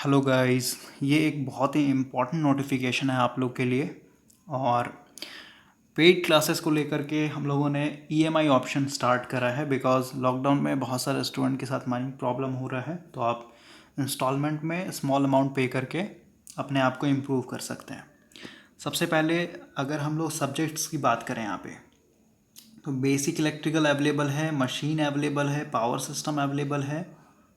Hello guys, ये एक बहुत ही इम्पॉर्टेंट नोटिफिकेशन है आप लोग के लिए। और पेड क्लासेस को लेकर के हम लोगों ने ईएमआई ऑप्शन स्टार्ट करा है बिकॉज लॉकडाउन में बहुत सारे स्टूडेंट के साथ मनी प्रॉब्लम हो रहा है। तो आप इंस्टॉलमेंट में स्मॉल अमाउंट पे करके अपने आप को इम्प्रूव कर सकते हैं। सबसे पहले अगर हम लोग सब्जेक्ट्स की बात करें यहाँ पे, तो बेसिक इलेक्ट्रिकल अवेलेबल है, मशीन अवेलेबल है, पावर सिस्टम अवेलेबल है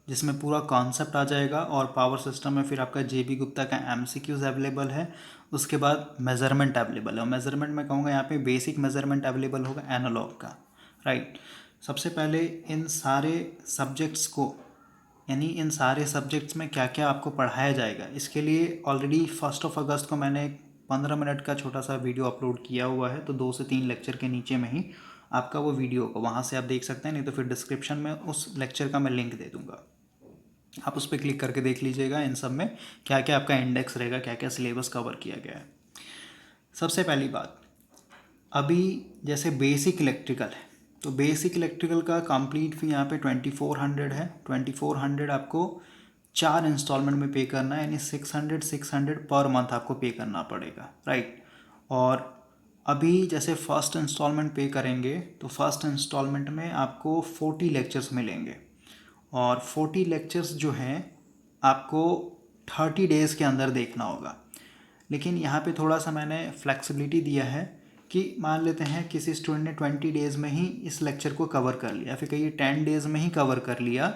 जिसमें पूरा कॉन्सेप्ट आ जाएगा। और पावर सिस्टम में फिर आपका जेबी गुप्ता का एमसीक्यूज अवेलेबल है। उसके बाद मेज़रमेंट अवेलेबल है, और मेज़रमेंट में कहूँगा यहाँ पे बेसिक मेज़रमेंट अवेलेबल होगा एनालॉग का, राइट। सबसे पहले इन सारे सब्जेक्ट्स को, यानी इन सारे सब्जेक्ट्स में क्या क्या आपको पढ़ाया जाएगा, इसके लिए ऑलरेडी 1 अगस्त को मैंने 15 मिनट का छोटा सा वीडियो अपलोड किया हुआ है। तो 2 से 3 लेक्चर के नीचे में ही आपका वो वीडियो को वहाँ से आप देख सकते हैं, नहीं तो फिर डिस्क्रिप्शन में उस लेक्चर का मैं लिंक दे दूँगा, आप उस पर क्लिक करके देख लीजिएगा। इन सब में क्या क्या आपका इंडेक्स रहेगा, क्या क्या सिलेबस कवर किया गया है। सबसे पहली बात, अभी जैसे बेसिक इलेक्ट्रिकल है, तो बेसिक इलेक्ट्रिकल का कंप्लीट फी यहाँ पे 2400 है। 2400 आपको 4 इंस्टॉलमेंट में पे करना है, यानी 600 पर मंथ आपको पे करना पड़ेगा, राइट। और अभी जैसे फर्स्ट इंस्टॉलमेंट पे करेंगे तो फर्स्ट इंस्टॉलमेंट में आपको 40 लेक्चर्स मिलेंगे। और 40 लेक्चर्स जो हैं आपको 30 डेज़ के अंदर देखना होगा। लेकिन यहाँ पे थोड़ा सा मैंने फ्लेक्सिबिलिटी दिया है कि मान लेते हैं किसी स्टूडेंट ने 20 डेज़ में ही इस लेक्चर को कवर कर लिया, फिर कहीं 10 डेज़ में ही कवर कर लिया,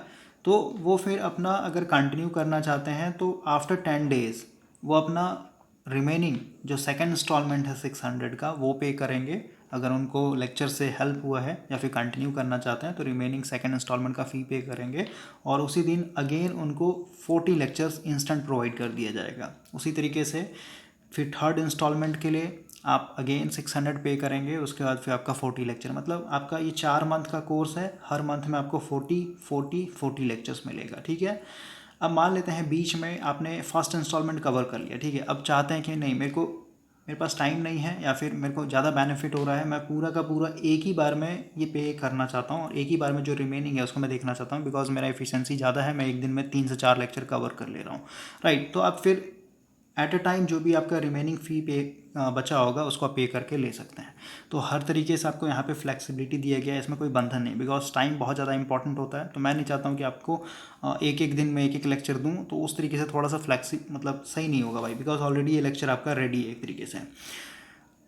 तो वो फिर अपना अगर कंटिन्यू करना चाहते हैं तो आफ्टर 10 डेज़ वो अपना रिमेनिंग जो सेकंड इंस्टॉलमेंट है 600 का वो पे करेंगे। अगर उनको लेक्चर से हेल्प हुआ है या फिर कंटिन्यू करना चाहते हैं तो रिमेनिंग सेकंड इंस्टॉलमेंट का फ़ी पे करेंगे, और उसी दिन अगेन उनको 40 लेक्चर्स इंस्टेंट प्रोवाइड कर दिया जाएगा। उसी तरीके से फिर थर्ड इंस्टॉलमेंट के लिए आप अगेन 600 पे करेंगे, उसके बाद फिर आपका 40 लेक्चर, मतलब आपका ये 4 मंथ का कोर्स है। हर मंथ में आपको 40 लेक्चर्स मिलेगा, ठीक है। अब मान लेते हैं बीच में आपने फर्स्ट इंस्टॉलमेंट कवर कर लिया, ठीक है। अब चाहते हैं कि नहीं, मेरे पास टाइम नहीं है या फिर मेरे को ज़्यादा बेनिफिट हो रहा है, मैं पूरा का पूरा एक ही बार में ये पे करना चाहता हूँ और एक ही बार में जो रिमेनिंग है उसको मैं देखना चाहता हूँ, बिकॉज मेरा एफिशिएंसी ज़्यादा है, मैं एक दिन में 3 से 4 लेक्चर कवर कर ले रहा हूँ, राइट। तो आप फिर एट अ टाइम जो भी आपका रिमेनिंग फ़ी पे बचा होगा उसको आप पे करके ले सकते हैं। तो हर तरीके से आपको यहाँ पे फ्लेक्सिबिलिटी दिया गया है, इसमें कोई बंधन नहीं, बिकॉज टाइम बहुत ज़्यादा इंपॉर्टेंट होता है। तो मैं नहीं चाहता हूँ कि आपको एक एक दिन में एक एक लेक्चर दूँ, तो उस तरीके से थोड़ा सा मतलब सही नहीं होगा भाई, बिकॉज ऑलरेडी ये लेक्चर आपका रेडी है एक तरीके से।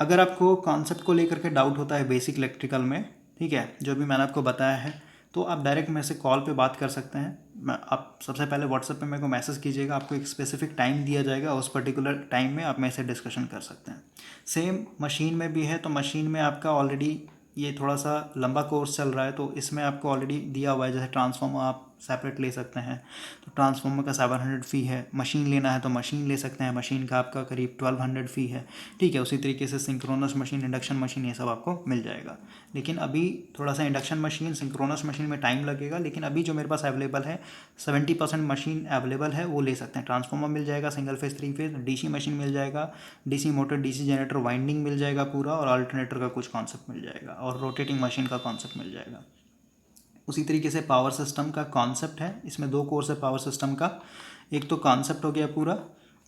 अगर आपको कॉन्सेप्ट को लेकर के डाउट होता है बेसिक इलेक्ट्रिकल में, ठीक है, जो भी मैंने आपको बताया है, तो आप डायरेक्ट मेरे से कॉल पे बात कर सकते हैं। आप सबसे पहले व्हाट्सएप पे मेरे को मैसेज कीजिएगा, आपको एक स्पेसिफिक टाइम दिया जाएगा, उस पर्टिकुलर टाइम में आप मेरे से डिस्कशन कर सकते हैं। सेम मशीन में भी है, तो मशीन में आपका ऑलरेडी ये थोड़ा सा लंबा कोर्स चल रहा है, तो इसमें आपको ऑलरेडी दिया हुआ है। जैसे ट्रांसफार्मर आप सेपरेट ले सकते हैं, तो ट्रांसफार्मर का 700 फ़ी है। मशीन लेना है तो मशीन ले सकते हैं, मशीन का आपका करीब 1200 फ़ी है, ठीक है। उसी तरीके से सिंक्रोनस मशीन, इंडक्शन मशीन, ये सब आपको मिल जाएगा। लेकिन अभी थोड़ा सा इंडक्शन मशीन, सिंक्रोनस मशीन में टाइम लगेगा, लेकिन अभी जो मेरे पास अवेलेबल है 70% मशीन अवेलेबल है, वो ले सकते हैं। ट्रांसफार्मर मिल जाएगा, single phase, 3 phase, DC machine मिल जाएगा, DC motor, DC generator, winding मिल जाएगा पूरा, और अल्टरनेटर का कुछ कॉन्सेप्ट मिल जाएगा, और रोटेटिंग मशीन का कॉन्सेप्ट मिल जाएगा। उसी तरीके से पावर सिस्टम का कॉन्सेप्ट है, इसमें 2 कोर्स है पावर सिस्टम का। एक तो कॉन्सेप्ट हो गया पूरा,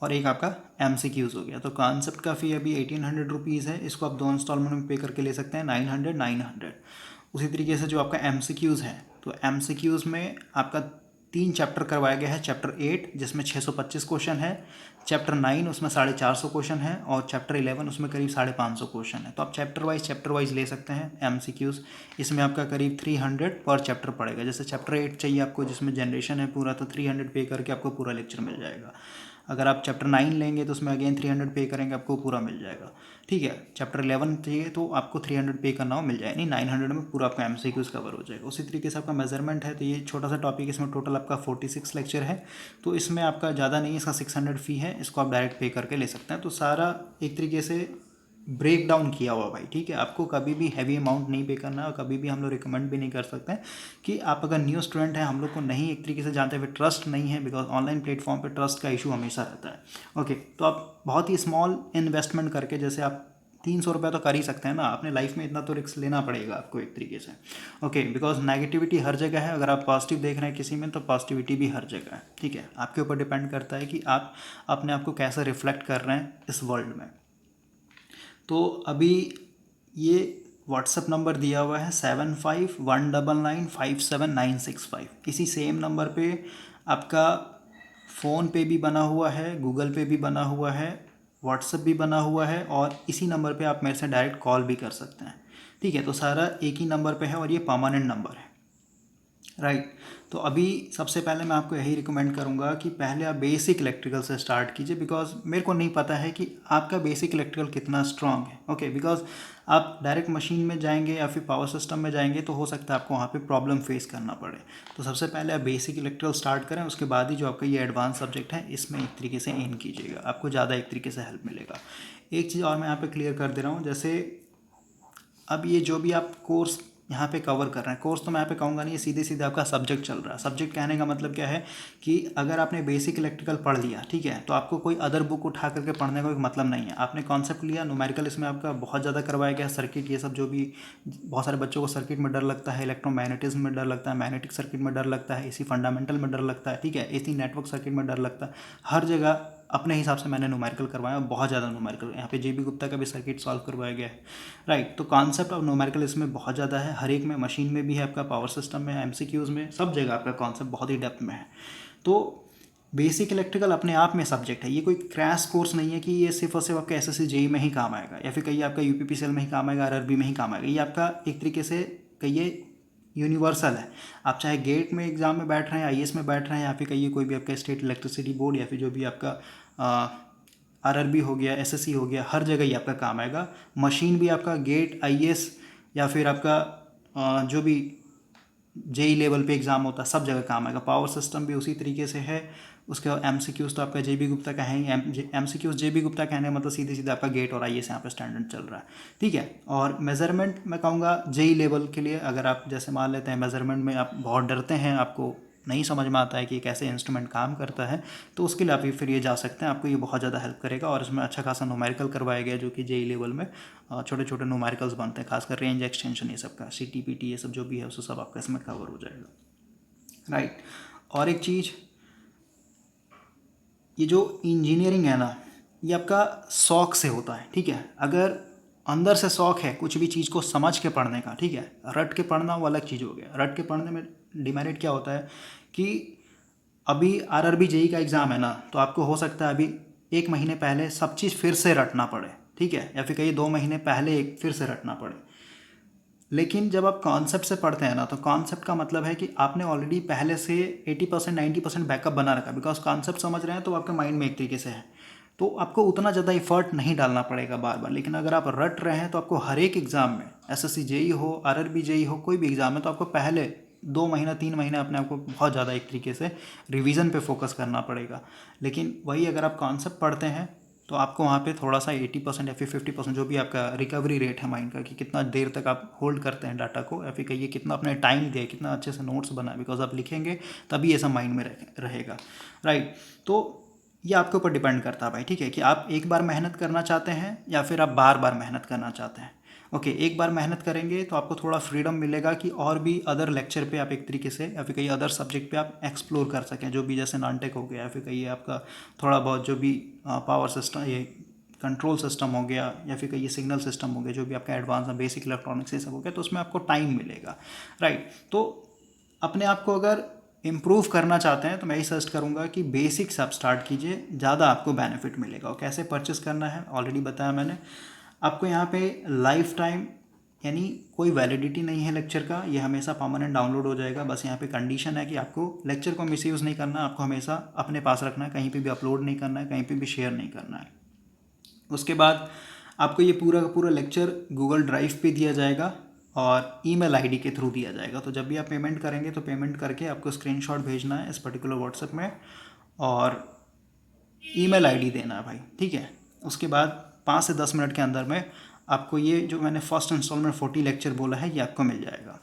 और एक आपका एमसीक्यूज़ हो गया। तो कॉन्सेप्ट का फ़ी अभी 1800 रुपीज़ है, इसको आप 2 इंस्टॉलमेंट में पे करके ले सकते हैं, 900। उसी तरीके से जो आपका एमसीक्यूज़ है, तो एमसीक्यूज़ में आपका 3 चैप्टर करवाया गया है। चैप्टर 8 जिसमें 625 क्वेश्चन है, चैप्टर 9 उसमें 450 क्वेश्चन है, और चैप्टर 11 उसमें करीब 550 क्वेश्चन है। तो आप चैप्टर वाइज ले सकते हैं एमसीक्यूज़। इसमें आपका करीब 300 पर चैप्टर पड़ेगा। जैसे चैप्टर 8 चाहिए आपको जिसमें जनरेशन है पूरा, तो 300 पे करके आपको पूरा लेक्चर मिल जाएगा। अगर आप चैप्टर 9 लेंगे तो उसमें अगेन 300 पे करेंगे, आपको पूरा मिल जाएगा, ठीक है। चैप्टर 11 चाहिए तो आपको 300 पे करना हो, मिल जाए, नहीं 900 में पूरा आपका एमसीक्यूज़ कवर हो जाएगा। उसी तरीके से आपका मेजरमेंट है, तो ये छोटा सा टॉपिक, इसमें टोटल आपका 46 लेक्चर है, तो इसमें आपका ज़्यादा नहीं है, इसका 600 फ़ी है, इसको आप डायरेक्ट पे करके ले सकते हैं। तो सारा एक तरीके से ब्रेक डाउन किया हुआ भाई, ठीक है। आपको कभी भी हैवी अमाउंट नहीं पे करना है, और कभी भी हम लोग रिकमेंड भी नहीं कर सकते हैं कि आप अगर न्यू स्टूडेंट हैं, हम लोग को नहीं एक तरीके से जानते हुए, ट्रस्ट नहीं है, बिकॉज ऑनलाइन प्लेटफॉर्म पे ट्रस्ट का इशू हमेशा रहता है। ओके, तो आप बहुत ही स्मॉल इन्वेस्टमेंट करके, जैसे आप ₹300 तो कर ही सकते हैं ना, अपने लाइफ में इतना तो रिस्क लेना पड़ेगा आपको एक तरीके से। ओके, बिकॉज नेगेटिविटी हर जगह है, अगर आप पॉजिटिव देख रहे हैं किसी में तो पॉजिटिविटी भी हर जगह है, ठीक है। आपके ऊपर डिपेंड करता है कि आप अपने आप को कैसे रिफ्लेक्ट कर रहे हैं इस वर्ल्ड में। तो अभी ये व्हाट्सएप नंबर दिया हुआ है 7519957965। इसी सेम नंबर पे आपका फ़ोन पे भी बना हुआ है, गूगल पे भी बना हुआ है, व्हाट्सएप भी बना हुआ है, और इसी नंबर पे आप मेरे से डायरेक्ट कॉल भी कर सकते हैं, ठीक है। तो सारा एक ही नंबर पे है और ये परमानेंट नंबर है, राइट। तो अभी सबसे पहले मैं आपको यही रिकमेंड करूंगा कि पहले आप बेसिक इलेक्ट्रिकल से स्टार्ट कीजिए, बिकॉज मेरे को नहीं पता है कि आपका बेसिक इलेक्ट्रिकल कितना स्ट्रांग है। ओके, बिकॉज आप डायरेक्ट मशीन में जाएंगे या फिर पावर सिस्टम में जाएंगे तो हो सकता है आपको वहाँ पे प्रॉब्लम फेस करना पड़े। तो सबसे पहले आप बेसिक इलेक्ट्रिकल स्टार्ट करें, उसके बाद ही जो आपका ये एडवांस सब्जेक्ट है इसमें एक तरीके से एम कीजिएगा, आपको ज़्यादा एक तरीके से हेल्प मिलेगा। एक चीज़ और मैं यहाँ पर क्लियर कर दे रहा हूँ, जैसे अब ये जो भी आप कोर्स यहाँ पे कवर कर रहे हैं, कोर्स तो मैं यहाँ पे कहूँगा नहीं, ये सीधे सीधे आपका सब्जेक्ट चल रहा है। सब्जेक्ट कहने का मतलब क्या है कि अगर आपने बेसिक इलेक्ट्रिकल पढ़ लिया, ठीक है, तो आपको कोई अदर बुक उठा करके पढ़ने का कोई मतलब नहीं है। आपने कॉन्सेप्ट लिया, न्यूमेरिकल इसमें आपका बहुत ज़्यादा करवाया गया, सर्किट ये सब जो भी, बहुत सारे बच्चों को सर्किट में डर लगता है, इलेक्ट्रोमैग्नेटिज्म में डर लगता है, मैग्नेटिक सर्किट में डर लगता है, एसी फंडामेंटल में डर लगता है, ठीक है, एसी नेटवर्क सर्किट में डर लगता है। हर जगह अपने हिसाब से मैंने न्यूमेरिकल करवाया, बहुत ज़्यादा न्यूमेरिकल। यहाँ पे जेबी गुप्ता का भी सर्किट सॉल्व करवाया गया है, राइट। तो कॉन्सेप्ट ऑफ न्यूमेरिकल इसमें बहुत ज़्यादा है, हर एक में, मशीन में भी है आपका, पावर सिस्टम में, एमसीक्यूज़ में, सब जगह आपका कॉन्सेप्ट बहुत ही डेप्थ में है। तो बेसिक इलेक्ट्रिकल अपने आप में सब्जेक्ट है, ये कोई क्रैश कोर्स नहीं है कि ये सिर्फ और सिर्फ आपका एसएससी जेई में ही काम आएगा, या फिर कहीं आपका यूपीपीसीएल में ही काम आएगा, आरआरबी में ही काम आएगा। ये आपका एक तरीके से कहिए यूनिवर्सल है। आप चाहे गेट में एग्जाम में बैठ रहे हैं, आईएएस में बैठ रहे हैं, या फिर कहिए कोई भी आपका स्टेट इलेक्ट्रिसिटी बोर्ड, या फिर जो भी आपका आरआरबी हो गया, एसएससी हो गया, हर जगह ही आपका काम आएगा। मशीन भी आपका गेट, आईएएस, या फिर आपका जो भी जेई लेवल पे एग्ज़ाम होता है, सब जगह काम आएगा। पावर सिस्टम भी उसी तरीके से है। उसके बाद एमसीक्यूज़ तो आपका जेबी गुप्ता का है ही, एमसीक्यूज़ जेबी गुप्ता कहने मतलब सीधे सीधे आपका गेट और आईएएस यहाँ पे स्टैंडर्ड चल रहा है, ठीक है। और मेजरमेंट मैं कहूँगा जेई लेवल के लिए, अगर आप जैसे मान लेते हैं मेजरमेंट में आप बहुत डरते हैं, आपको नहीं समझ में आता है कि कैसे इंस्ट्रूमेंट काम करता है, तो उसके लिए आप फिर ये जा सकते हैं, आपको ये बहुत ज़्यादा हेल्प करेगा। और इसमें अच्छा खासा न्यूमेरिकल करवाया गया, जो कि जेई लेवल में छोटे छोटे न्यूमेरिकल्स बनते हैं, खासकर रेंज एक्सटेंशन ये सब का, सीटीपीटी ये सब जो भी है उससे सब आपका इसमें कवर हो जाएगा, राइट। और एक चीज़, ये जो इंजीनियरिंग है ना, ये आपका शौक से होता है, ठीक है। अगर अंदर से शौक है कुछ भी चीज़ को समझ के पढ़ने का, ठीक है, रट के पढ़ना वो अलग चीज़ हो गया। रट के पढ़ने में डिमेरिट क्या होता है कि अभी आरआरबी जेई का एग्ज़ाम है ना, तो आपको हो सकता है अभी 1 महीने पहले सब चीज़ फिर से रटना पड़े, ठीक है, या फिर कहीं 2 महीने पहले एक फिर से रटना पड़े। लेकिन जब आप कॉन्सेप्ट से पढ़ते हैं ना, तो कॉन्सेप्ट का मतलब है कि आपने ऑलरेडी पहले से 80% 90% बैकअप बना रखा, बिकॉज कॉन्सेप्ट समझ रहे हैं तो आपके माइंड में एक तरीके से है, तो आपको उतना ज़्यादा एफर्ट नहीं डालना पड़ेगा बार बार। लेकिन अगर आप रट रहे हैं तो आपको हर एक एग्ज़ाम में, एसएससी जेई हो, आरआरबी जेई हो, कोई भी एग्ज़ाम है, तो आपको पहले 2 महीना 3 महीने अपने आप को बहुत ज़्यादा एक तरीके से रिवीजन पे फोकस करना पड़ेगा। लेकिन वही अगर आप कॉन्सेप्ट पढ़ते हैं तो आपको वहाँ पे थोड़ा सा 80% या फिर 50% जो भी आपका रिकवरी रेट है माइंड का, कि कितना देर तक आप होल्ड करते हैं डाटा को, या फिर कहिए कितना अपने टाइम दिया, कितना अच्छे से नोट्स बनाए, बिकॉज आप लिखेंगे तभी ये सब माइंड में रहेगा, राइट। तो ये आपके ऊपर डिपेंड करता है भाई, ठीक है, कि आप एक बार मेहनत करना चाहते हैं या फिर आप बार बार मेहनत करना चाहते हैं। ओके, एक बार मेहनत करेंगे तो आपको थोड़ा फ्रीडम मिलेगा कि और भी अदर लेक्चर पे आप एक तरीके से, या फिर कई अदर सब्जेक्ट पे आप एक्सप्लोर कर सकें, जो भी जैसे नॉनटेक हो गया, या फिर कहिए आपका थोड़ा बहुत जो भी पावर सिस्टम, ये कंट्रोल सिस्टम हो गया, या फिर कहिए सिग्नल सिस्टम हो गया, जो भी आपका एडवांस बेसिक इलेक्ट्रॉनिक्स ये सब हो गया, तो उसमें आपको टाइम मिलेगा, राइट। तो अपने आप को अगर इम्प्रूव करना चाहते हैं तो मैं यही सजेस्ट करूंगा कि बेसिक से आप स्टार्ट कीजिए, ज़्यादा आपको बेनिफिट मिलेगा। और कैसे परचेस करना है ऑलरेडी बताया मैंने आपको। यहाँ पे लाइफ टाइम यानी कोई वैलिडिटी नहीं है लेक्चर का, ये हमेशा परमानेंट डाउनलोड हो जाएगा। बस यहाँ पे कंडीशन है कि आपको लेक्चर को मिसयूज़ नहीं करना, आपको हमेशा अपने पास रखना है, कहीं पे भी अपलोड नहीं करना है, कहीं पे भी शेयर नहीं करना है। उसके बाद आपको ये पूरा का पूरा लेक्चर गूगल ड्राइव पे दिया जाएगा और ईमेल आईडी के थ्रू दिया जाएगा। तो जब भी आप पेमेंट करेंगे तो पेमेंट करके आपको स्क्रीनशॉट भेजना है इस पर्टिकुलर व्हाट्सएप में और ईमेल आईडी देना है भाई, ठीक है। उसके बाद 5 से 10 मिनट के अंदर में आपको ये जो मैंने फर्स्ट इंस्टॉलमेंट 40 लेक्चर बोला है ये आपको मिल जाएगा।